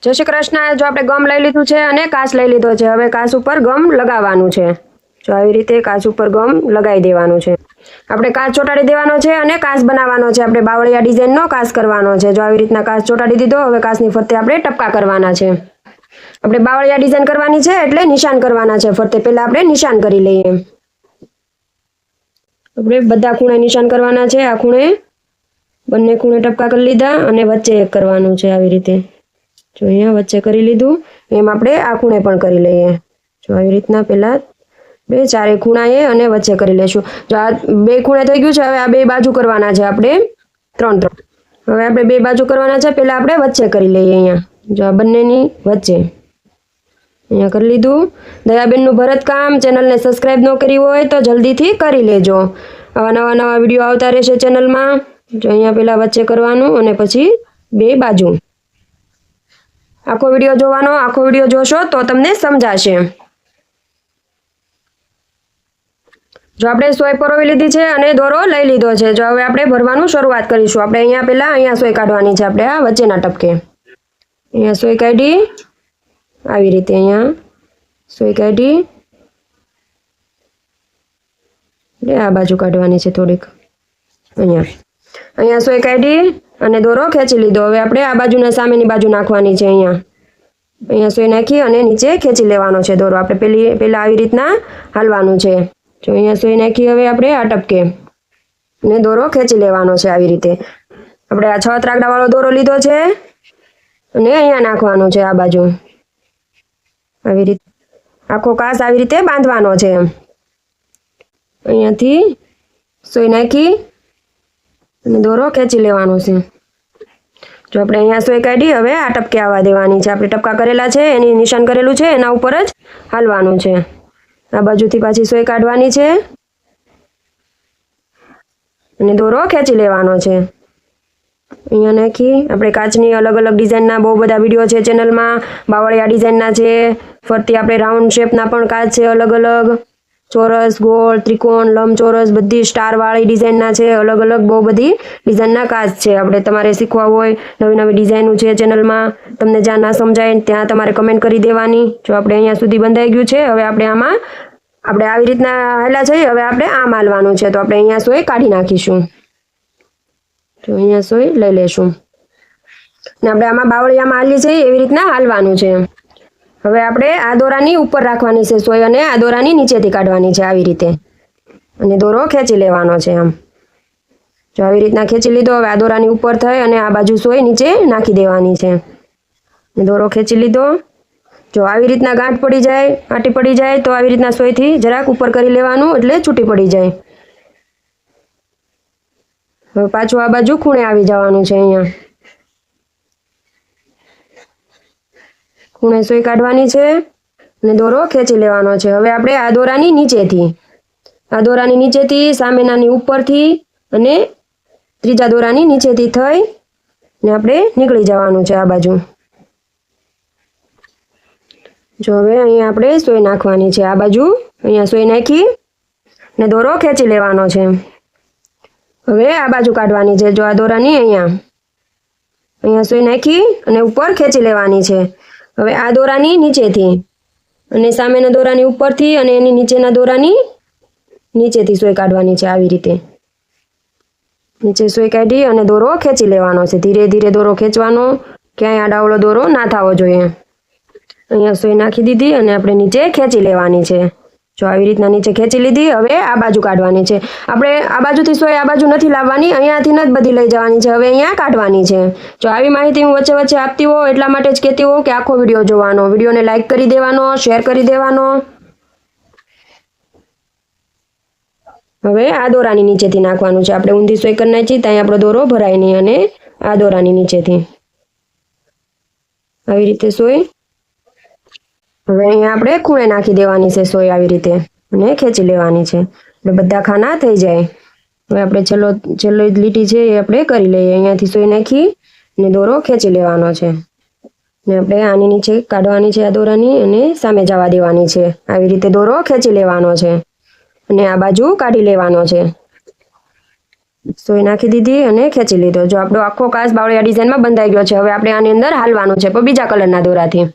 जय श्री कृष्ण। जो આપણે ગમ લઈ લીધું છે અને કાચ લઈ લીધો છે। હવે કાચ ઉપર ગમ લગાવવાનું છે। જો આવી રીતે કાચ ઉપર ગમ લગાવી દેવાનું છે। આપણે કાચ ચોટાડી દેવાનો છે અને કાચ બનાવવાનો છે। આપણે બાવળિયા ડિઝાઇનનો કાચ કરવાનો છે। જો આવી રીતના કાચ ચોટાડી દીધો। હવે કાચની ફરતે આપણે ટપકા કરવાના છે। આપણે બાવળિયા ડિઝાઇન કરવાની છે એટલે નિશાન કરવાના છે। ફરતે પહેલા આપણે નિશાન કરી લઈએ। આપણે બધા ખૂણે નિશાન કરવાના છે। આ ખૂણે બંને ખૂણે ટપકા કરી લીધા અને વચ્ચે એક કરવાનું છે। આવી રીતે જો અહીંયા વચ્ચે કરી લીધું। એમ આપણે આ ખૂણે પણ કરી લઈએ। જો આવી રીતના પહેલા બે ચારે ખૂણાએ અને વચ્ચે કરી લેશું। જો આ બે ખૂણે થઈ ગયું છે। હવે આ બે બાજુ કરવાના છે આપણે ત્રણ ત્રણ। હવે આપણે બે બાજુ કરવાના છે। પહેલા આપણે વચ્ચે કરી લઈએ। અહીંયા જો આ બંનેની વચ્ચે અહીંયા કરી લીધું। દયાબેનનું ભરતકામ ચેનલને સબસ્ક્રાઇબ ન કરી હોય તો જલ્દીથી કરી લેજો। આવા નવા વિડીયો આવતા રહેશે ચેનલમાં। જો અહીંયા પહેલા વચ્ચે કરવાનું અને પછી બે બાજુ। આખો વિડીયો જોવાનો। આખો વિડીયો જોશો તો તમને સમજાશે। જો આપણે સોય પરોવી લીધી છે અને દોરો લઈ લીધો છે। જો હવે આપણે ભરવાનું શરૂઆત કરીશું। આપણે અહીંયા પહેલા અહીંયા સોય કાઢવાની છે। આપણે આ વચ્ચેના ટપકે અહીંયા સોય કાઢી આવી રીતે અહીંયા સોય કાઢી આ બાજુ કાઢવાની છે થોડીક। અહીંયા સોય કાઢી અને દોરો ખેંચી લીધો। હવે આપણે આ બાજુના સામેની બાજુ નાખવાની છે। અહીંયા સોય નાખી અને નીચે ખેંચી લેવાનો છે દોરો। આપણે પહેલા આવી રીતના હાલવાનું છે। જો અહીંયા સોય નાખી હવે આપણે આ ટપકે અને દોરો ખેંચી લેવાનો છે। આવી રીતે આપણે આ 6 ત્રાગડાવાળો દોરો લીધો છે અને અહીંયા નાખવાનો છે આ બાજુ। આવી રીતે આખો કાચ આવી રીતે બાંધવાનો છે। અહીંયાથી સોય નાખી અને દોરો ખેંચી લેવાનો છે। જો આપણે અહીંયા સોય કાઢી હવે આ ટપકે આવવા દેવાની છે। આપણે ટપકા કરેલા છે એની નિશાન કરેલું છે એના ઉપર જ હાલવાનું છે। આ બાજુથી પાછી સોય કાઢવાની છે અને દોરો ખેંચી લેવાનો છે। અહીંયા નાખી આપણે કાચની અલગ અલગ ડિઝાઇનના બહુ બધા વિડીયો છે ચેનલમાં। બાવળિયા ડિઝાઇનના છે, ફરતી આપણે રાઉન્ડ શેપના પણ કાચ છે અલગ અલગ, ચોરસ, ગોળ, ત્રિકોણ, લંબચોરસ બધી સ્ટારવાળી ડિઝાઇનના છે। અલગ અલગ બહુ બધી ડિઝાઇનના કાચ છે। આપણે તમારે શીખવા હોય નવી ડિઝાઇનો છે ચેનલમાં। તમને જ્યાં ના સમજાય ત્યાં તમારે કમેન્ટ કરી દેવાની। જો આપણે અહીંયા સુધી બંધાઈ ગયું છે। હવે આપણે આમાં આપણે આવી રીતના હાલ્યા છે। હવે આપણે આમ હાલવાનું છે। તો આપણે અહીંયા સોય કાઢી નાખીશું। જો અહીંયા સોય લઈ લેશું ને આપણે આમાં બાવળિયામાં હાલીએ છીએ એવી રીતના હાલવાનું છે। હવે આપણે આ દોરાની ઉપર રાખવાની છે સોય અને આ દોરાની નીચેથી કાઢવાની છે આવી રીતે અને દોરો ખેંચી લેવાનો છે આમ। જો આવી રીતના ખેંચી લીધો। હવે આ દોરાની ઉપર થઈ અને આ બાજુ સોય નીચે નાખી દેવાની છે અને દોરો ખેંચી લીધો। જો આવી રીતના ગાંઠ પડી જાય, આંટી પડી જાય તો આવી રીતના સોયથી જરાક ઉપર કરી લેવાનું એટલે છૂટી પડી જાય। હવે પાછું આ બાજુ ખૂણે આવી જવાનું છે। અહીંયા ખૂણે સોય કાઢવાની છે અને દોરો ખેંચી લેવાનો છે। હવે આપણે આ દોરાની નીચેથી સામેનાની ઉપરથી અને ત્રીજા દોરાની નીચેથી થઈ ને આપણે નીકળી જવાનું છે આ બાજુ। જો હવે અહીંયા આપણે સોય નાખવાની છે આ બાજુ। અહીંયા સોય નાખી ને દોરો ખેંચી લેવાનો છે। હવે આ બાજુ કાઢવાની છે। જો આ દોરાની અહીંયા સોય નાખી અને ઉપર ખેંચી લેવાની છે। હવે આ દોરાની નીચેથી અને સામેના દોરાની ઉપરથી અને એની નીચેના દોરાની નીચેથી સોય કાઢવાની છે આવી રીતે। નીચે સોય કાઢી અને દોરો ખેંચી લેવાનો છે। ધીરે ધીરે દોરો ખેંચવાનો, ક્યાંય આડાવળો દોરો ના થવો જોઈએ। અહીંયા સોય નાખી દીધી અને આપણે નીચે ખેંચી લેવાની છે। જો આવી રીતના નીચે ખેંચી લીધી। હવે આ બાજુ કાઢવાની છે। આપણે આ બાજુથી સોય આ બાજુ નથી લાવવાની, અહીંયાથી જ બધી લઈ જવાની છે। હવે અહીંયા કાઢવાની છે। જો આવી માહિતી હું વચ્ચે વચ્ચે આપતી હોઉં એટલા માટે જ કહેતી હોઉં કે આખો વિડીયો જોવાનો, વિડીયોને લાઇક કરી દેવાનો, શેર કરી દેવાનો। હવે આ દોરાની નીચેથી નાખવાનું છે। આપણે ઊંધી સોય કરી નાખી ત્યાં આપણો દોરો ભરાય નહીં અને આ દોરાની નીચેથી આવી રીતે સોય। હવે અહીંયા આપણે ખૂણે નાખી દેવાની છે સોય આવી રીતે અને ખેંચી લેવાની છે એટલે બધા ખાના થઈ જાય। હવે આપણે છેલ્લો લીટી છે એ આપણે કરી લઈએ। અહીંયાથી સોય નાખી અને દોરો ખેંચી લેવાનો છે ને આપણે આની નીચે કાઢવાની છે આ દોરાની અને સામે જવા દેવાની છે। આવી રીતે દોરો ખેંચી લેવાનો છે અને આ બાજુ કાઢી લેવાનો છે। સોય નાખી દીધી અને ખેંચી લીધો. જો આપણો આખો કાચ બાવળિયા ડિઝાઇનમાં બંધાઈ ગયો છે. હવે આપણે આની અંદર હાલવાનું છે પણ બીજા કલરના દોરાથી.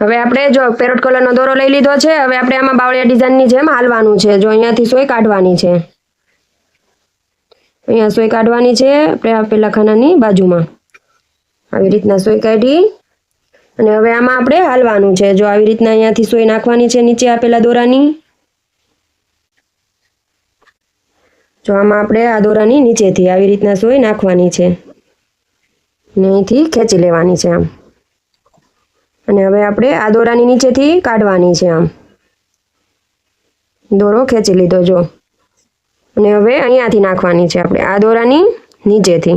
હવે આપણે જો પેરોટ કલરનો દોરો લઈ લીધો છે. હવે આપણે આમાં બાવળિયા ડિઝાઇનની જેમ હાલવાનું છે. જો અહીંયાથી સોય કાઢવાની છે. અહીંયા સોય કાઢવાની છે આપણે આપેલા ખાનાની બાજુમાં. આવી રીતના સોય કાઢી અને હવે આમાં આપણે હાલવાનું છે. જો આવી રીતના અહીંયાથી સોય નાખવાની છે નીચે આપેલા દોરાની. જો આમાં આપણે આ દોરાની નીચેથી આવી રીતના સોય નાખવાની છે અને અહીંથી ખેંચી લેવાની છે આમ. અને હવે આપણે આ દોરાની નીચેથી કાઢવાની છે આમ. દોરો ખેંચી લીધો જો. અને હવે અહીંયાથી નાખવાની છે આપણે આ દોરાની નીચેથી.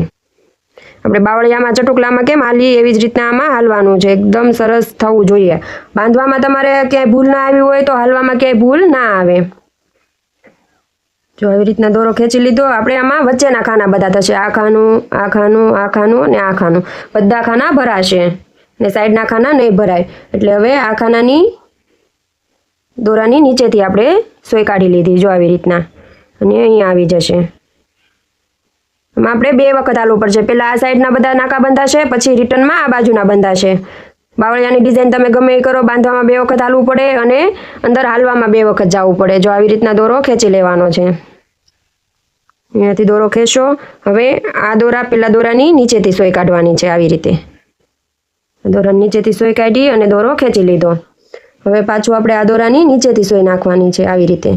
આપણે બાવળિયામાં ચટુકલામાં કેમ હાલીએ એવી જ રીતના આમાં હાલવાનું છે. એકદમ સરસ થવું જોઈએ. બાંધવામાં તમારે ક્યાંય ભૂલ ના આવી હોય તો હાલવામાં ક્યાંય ભૂલ ના આવે. જો આવી રીતના દોરો ખેંચી લીધો. આપણે આમાં વચ્ચેના ખાના બધા થશે. આ ખાનું, આ ખાનું, આ ખાનું અને આ ખાનું. બધા ખાના ભરાશે ને સાઈડના ખાના નહીં ભરાય. એટલે હવે આ ખાનાની દોરાની નીચેથી આપણે સોય કાઢી લીધી જો આવી રીતના અને અહીંયા આવી જશે. આમાં આપણે 2 વખત હાલવું પડશે. પહેલાં આ સાઈડના બધા નાકા બંધાશે પછી રિટર્નમાં આ બાજુના બંધાશે. બાવળિયાની ડિઝાઇન તમે ગમે એ કરો, બાંધવામાં 2 વખત હાલવું પડે અને અંદર હાલવામાં 2 વખત જવું પડે. જો આવી રીતના દોરો ખેંચી લેવાનો છે. અહીંયાથી દોરો ખેંચો. હવે આ દોરા પેલા દોરાની નીચેથી સોય કાઢવાની છે આવી રીતે. દોરાની નીચેથી સોય કાઢી અને દોરો ખેંચી લીધો. હવે પાછું આપણે આ દોરાની નીચેથી સોય નાખવાની છે આવી રીતે.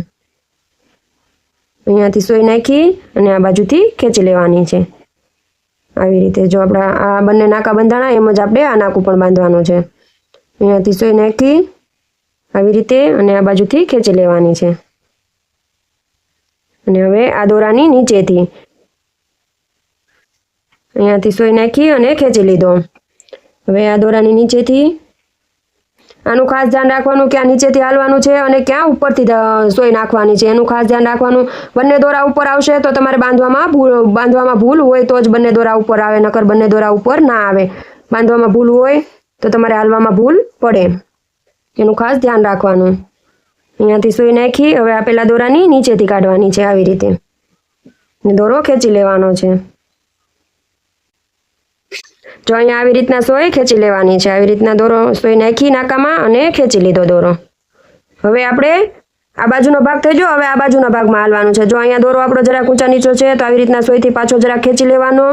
અહીંયાથી સોય નાખી અને આ બાજુથી ખેંચી લેવાની છે આવી રીતે. જો આપણા આ બંને નાકા બંધાણા એમ જ આપણે આ નાકું પણ બાંધવાનું છે. અહીંયાથી સોય નાખી આવી રીતે અને આ બાજુથી ખેંચી લેવાની છે. અને હવે આ દોરાની નીચેથી અહીંયાથી સોય નાખી અને ખેંચી લીધો. હવે આ દોરાની નીચેથી આનું ખાસ ધ્યાન રાખવાનું ક્યાં નીચેથી હાલવાનું છે અને ક્યાં ઉપરથી સોય નાખવાની છે એનું ખાસ ધ્યાન રાખવાનું. બંને દોરા ઉપર આવશે તો તમારે બાંધવામાં ભૂલ હોય તો જ બંને દોરા ઉપર આવે, નકર બંને દોરા ઉપર ના આવે. બાંધવામાં ભૂલ હોય તો તમારે હાલવામાં ભૂલ પડે. એનું ખાસ ધ્યાન રાખવાનું. અહીંયાથી સોય નાખી હવે આપેલા દોરાની નીચેથી કાઢવાની છે આવી રીતે. દોરો ખેંચી લેવાનો છે. જો અહીંયા આવી રીતના સોય ખેંચી લેવાની છે. આવી રીતના દોરો સોય નાખી નાકામાં અને ખેંચી લીધો દોરો. હવે આપણે આ બાજુનો ભાગ થઈ ગયો. હવે આ બાજુના ભાગમાં હાલવાનું છે. જો અહીંયા દોરો આપણો જરાક ઊંચા નીચો છે તો આવી રીતના સોયથી પાછો જરાક ખેંચી લેવાનો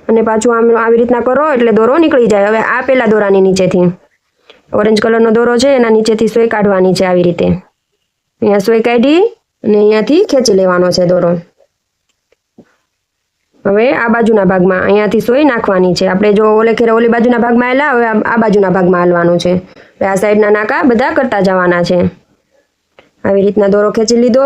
અને પાછું આમ આવી રીતના કરો એટલે દોરો નીકળી જાય. હવે આ પેલા દોરાની નીચેથી ઓરેન્જ કલરનો દોરો છે એના નીચેથી સોય કાઢવાની છે આવી રીતે. અહીંયા સોય કાઢી અને અહીંયાથી ખેંચી લેવાનો છે દોરો. હવે આ બાજુના ભાગમાં અહીંયાથી સોય નાખવાની છે. આપણે જો ઓલે ખેરે ઓલી બાજુના ભાગમાં આવેલા, હવે આ બાજુના ભાગમાં હાલવાનું છે. હવે આ સાઈડના નાકા બધા કરતા જવાના છે. આવી રીતના દોરો ખેંચી લીધો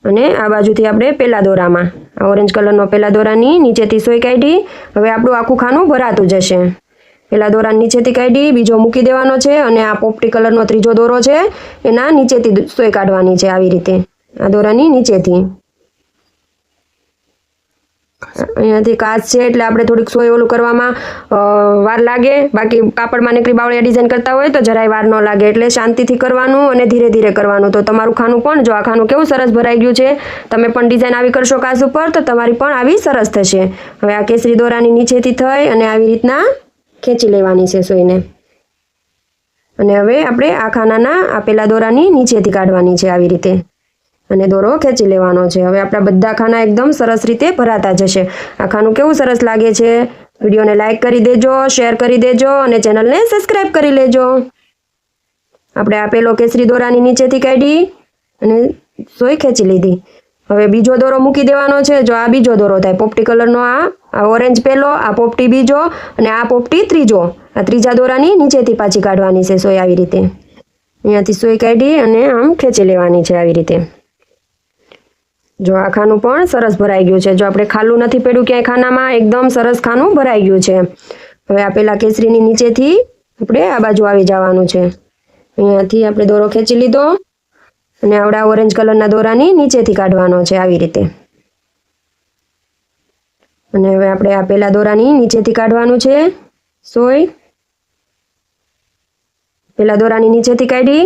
અને આ બાજુથી આપણે પેલા દોરામાં આ ઓરેન્જ કલરનો પેલા દોરાની નીચેથી સોય કાઢી. હવે આપણું આખું ખાનું ભરાતું જશે. પેલા દોરા નીચેથી કાઢી બીજો મૂકી દેવાનો છે અને આ પોપટી કલરનો ત્રીજો દોરો છે એના નીચેથી સોય કાઢવાની છે આવી રીતે. આ દોરાની નીચેથી અહીંયાથી કાચ છે એટલે આપણે થોડીક સોય ઓલું કરવામાં વાર લાગે. બાકી કાપડમાં નીકળી બાવળિયા ડિઝાઇન કરતા હોય તો જરાય વાર ન લાગે. એટલે શાંતિથી કરવાનું અને ધીરે ધીરે કરવાનું. તો તમારું ખાનું પણ જો આ ખાનું કેવું સરસ ભરાઈ ગયું છે. તમે પણ ડિઝાઇન આવી કરશો કાચ ઉપર તો તમારી પણ આવી સરસ થશે. હવે આ કેસરી દોરાની નીચેથી થઈ અને આવી રીતના ખેંચી લેવાની છે સોયને. અને હવે આપણે આ ખાનાના આ પેલા દોરાની નીચેથી કાઢવાની છે આવી રીતે અને દોરો ખેંચી લેવાનો છે. હવે આપણા બધા ખાના એકદમ સરસ રીતે ભરાતા જશે. આ ખાનું કેવું સરસ લાગે છે. વિડીયોને લાઇક કરી દેજો, શેર કરી દેજો અને ચેનલને સબસ્ક્રાઈબ કરી લેજો. આપણે આ પેલો કેસરી દોરાની નીચેથી કાઢી અને સોય ખેંચી લીધી. હવે બીજો દોરો મૂકી દેવાનો છે. જો આ બીજો દોરો થાય પોપટી કલરનો, આ ઓરેન્જ પહેલો, આ પોપટી બીજો અને આ પોપટી ત્રીજો. આ ત્રીજા દોરાની નીચેથી પાછી કાઢવાની છે સોય આવી રીતે. અહીંયાથી સોય કાઢી અને આમ ખેંચી લેવાની છે આવી રીતે. જો આ ખાનું પણ સરસ ભરાઈ ગયું છે. જો આપણે ખાલું નથી પડ્યું ક્યાંય ખાનામાં, એકદમ સરસ ખાનું ભરાઈ ગયું છે. હવે આ પેલા કેસરીની નીચેથી આપણે આ બાજુ આવી જવાનું છે. અહીંયાથી આપણે દોરો ખેંચી લીધો અને આવડા ઓરેન્જ કલરના દોરાની નીચેથી કાઢવાનો છે આવી રીતે. અને હવે આપણે આ પેલા દોરાની નીચેથી કાઢવાનું છે સોય. પેલા દોરાની નીચેથી કાઢી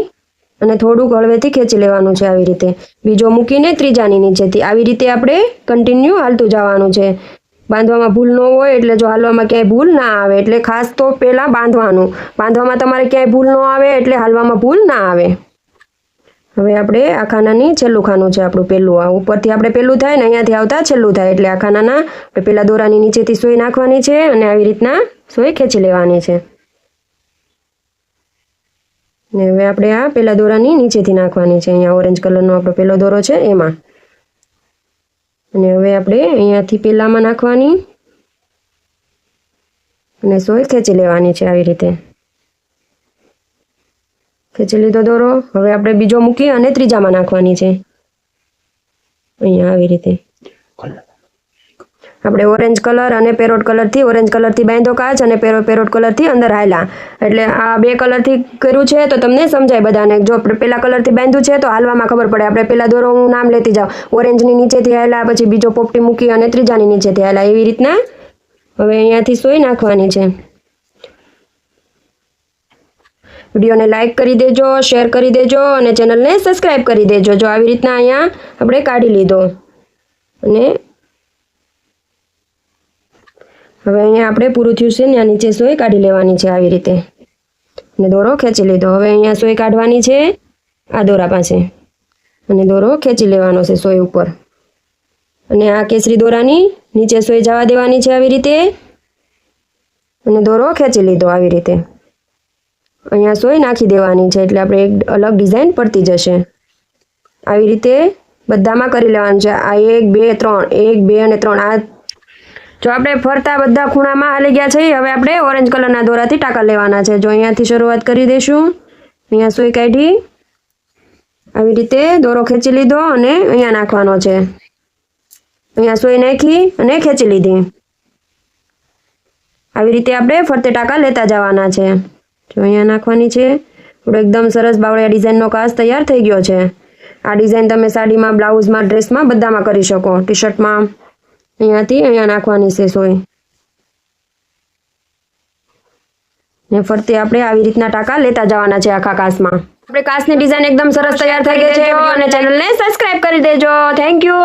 અને થોડુંક હળવેથી ખેંચી લેવાનું છે આવી રીતે. બીજો મૂકીને ત્રીજાની નીચેથી આવી રીતે આપણે કન્ટિન્યુ હાલતું જવાનું છે. બાંધવામાં ભૂલ ન હોય એટલે જો હાલવામાં ક્યાંય ભૂલ ના આવે એટલે ખાસ તો પહેલાં બાંધવાનું. બાંધવામાં તમારે ક્યાંય ભૂલ ન આવે એટલે હાલવામાં ભૂલ ના આવે. હવે આપણે આ ખાનાની છેલ્લું ખાનું છે આપણું પહેલું. આ ઉપરથી આપણે પહેલું થાય ને અહીંયાથી આવતા છેલ્લું થાય એટલે આ ખાનાના આપણે પહેલાં દોરાની નીચેથી સોય નાખવાની છે અને આવી રીતના સોય ખેંચી લેવાની છે. ને હવે આપણે આ પહેલા દોરાની નીચેથી નાખવાની છે. અહીંયા ઓરેન્જ કલરનો આપણો પહેલો દોરો છે એમાં. અને હવે આપણે અહીંયાથી પહેલામાં નાખવાની અને સોય ખેંચી લેવાની છે આવી રીતે. ખેંચી લીધો દોરો. હવે આપણે બીજો મૂકી અને ત્રીજામાં નાખવાની છે અહીંયા આવી રીતે. આપણે ઓરેન્જ કલર અને પેરોટ કલરથી ઓરેન્જ કલરથી બાંધો કાચ અને પેરોટ કલરથી અંદર હાલ્યા. એટલે આ બે કલરથી કર્યું છે તો તમને સમજાય બધાને. જો પેલા કલરથી બાંધ્યું છે તો હાલવામાં ખબર પડે. આપણે પેલા દોરો હું નામ લેતી જાઉં. ઓરેન્જની નીચેથી હાલ્યા, પછી બીજો પોપટી મૂકી અને ત્રીજાની નીચેથી હાલ્યા. એવી રીતના હવે અહીંયાથી સોય નાખવાની છે. વિડીયોને લાઇક કરી દેજો, શેર કરી દેજો અને ચેનલને સબસ્ક્રાઈબ કરી દેજો. જો આવી રીતના અહીંયા આપણે કાઢી લીધો અને હવે અહીંયા આપણે પૂરું થયું છે ને આ નીચે સોય કાઢી લેવાની છે આવી રીતે અને દોરો ખેંચી લીધો. હવે અહીંયા સોય કાઢવાની છે આ દોરા પાસે અને દોરો ખેંચી લેવાનો છે સોય ઉપર અને આ કેસરી દોરાની નીચે સોય જવા દેવાની છે આવી રીતે અને દોરો ખેંચી લીધો આવી રીતે. અહીંયા સોય નાખી દેવાની છે એટલે આપણે એક અલગ ડિઝાઇન પડતી જશે. આવી રીતે બધામાં કરી લેવાનું છે. આ 1 2 3 1 2 અને 3 આ જો આપણે ફરતા બધા ખૂણામાં હાલી ગયા છે. હવે આપણે ઓરેન્જ કલરના દોરાથી ટાંકા લેવાના છે. જો અહીંયાથી શરૂઆત કરી દઈશું. અહીંયા સોય કાઢી આવી રીતે દોરો ખેંચી લીધો અને અહીંયા નાખવાનો છે. અહીંયા સોય નાખી અને ખેંચી લીધી. આવી રીતે આપણે ફરતે ટાંકા લેતા જવાના છે. જો અહીંયા નાખવાની છે. થોડો એકદમ સરસ બાવળિયા ડિઝાઇનનો કાચ તૈયાર થઈ ગયો છે. આ ડિઝાઇન તમે સાડીમાં, બ્લાઉઝમાં, ડ્રેસમાં બધામાં કરી શકો. ટી શર્ટમાં અહીંયાથી અહીંયા નાખવાની છે સોય ને ફરતે આપણે આવી રીતના ટાંકા લેતા જવાના છે આખા કાચમાં. આપણે કાચની ડિઝાઇન એકદમ સરસ તૈયાર થઈ ગઈ છે અને ચેનલને સબસ્ક્રાઇબ કરી દેજો. Thank you.